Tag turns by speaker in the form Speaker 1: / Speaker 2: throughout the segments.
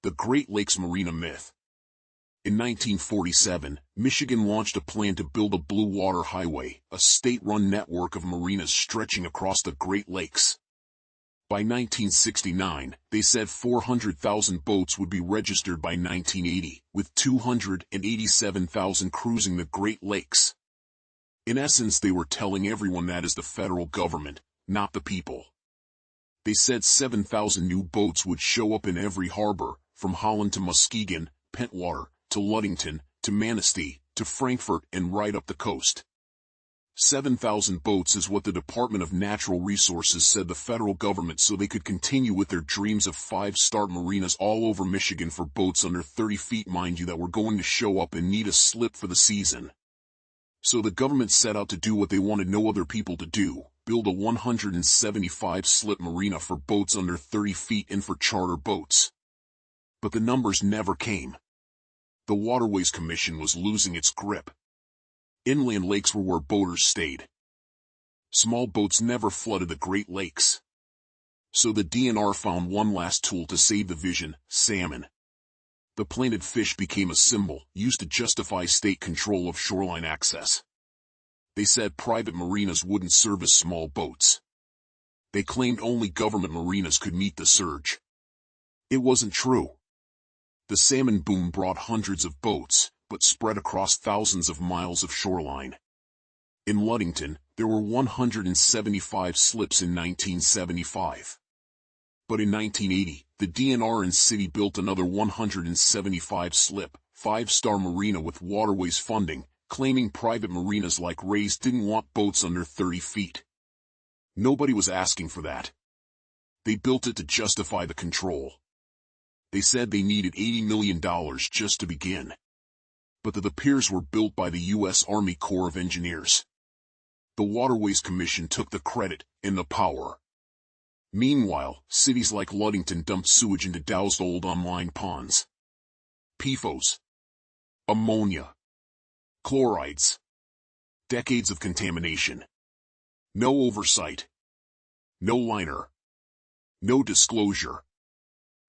Speaker 1: The Great Lakes Marina Myth. In 1947, Michigan launched a plan to build a blue water highway, a state-run network of marinas stretching across the Great Lakes. By 1969, they said 400,000 boats would be registered by 1980, with 287,000 cruising the Great Lakes. In essence, they were telling everyone that is the federal government, not the people. They said 7,000 new boats would show up in every harbor, from Holland to Muskegon, Pentwater, to Ludington, to Manistee, to Frankfort, and right up the coast. 7,000 boats is what the Department of Natural Resources said the federal government so they could continue with their dreams of 5-star marinas all over Michigan for boats under 30 feet, mind you, that were going to show up and need a slip for the season. So the government set out to do what they wanted no other people to do, build a 175-slip marina for boats under 30 feet and for charter boats. But the numbers never came. The Waterways Commission was losing its grip. Inland lakes were where boaters stayed. Small boats never flooded the Great Lakes. So the DNR found one last tool to save the vision: salmon. The planted fish became a symbol, used to justify state control of shoreline access. They said private marinas wouldn't service small boats. They claimed only government marinas could meet the surge. It wasn't true. The salmon boom brought hundreds of boats, but spread across thousands of miles of shoreline. In Ludington, there were 175 slips in 1975. But in 1980, the DNR and city built another 175-slip, 5-star marina with waterways funding, claiming private marinas like Ray's didn't want boats under 30 feet. Nobody was asking for that. They built it to justify the control. They said they needed $80 million just to begin. But the piers were built by the U.S. Army Corps of Engineers. The Waterways Commission took the credit and the power. Meanwhile, cities like Ludington dumped sewage into Dow's old unlined ponds. PFOS. Ammonia. Chlorides. Decades of contamination. No oversight. No liner. No disclosure.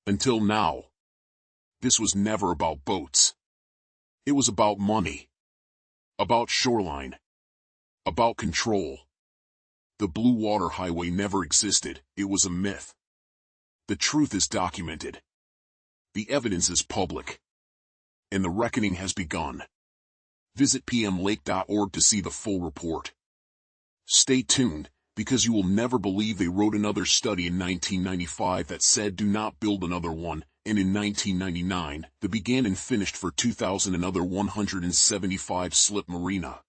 Speaker 1: Until now. This was never about boats. It was about money. About shoreline. About control. The Blue Water Highway never existed, it was a myth. The truth is documented. The evidence is public. And the reckoning has begun. Visit pmlake.org to see the full report. Stay tuned, because you will never believe they wrote another study in 1995 that said do not build another one, and in 1999, the began and finished for 2,000 another 175-slip marina.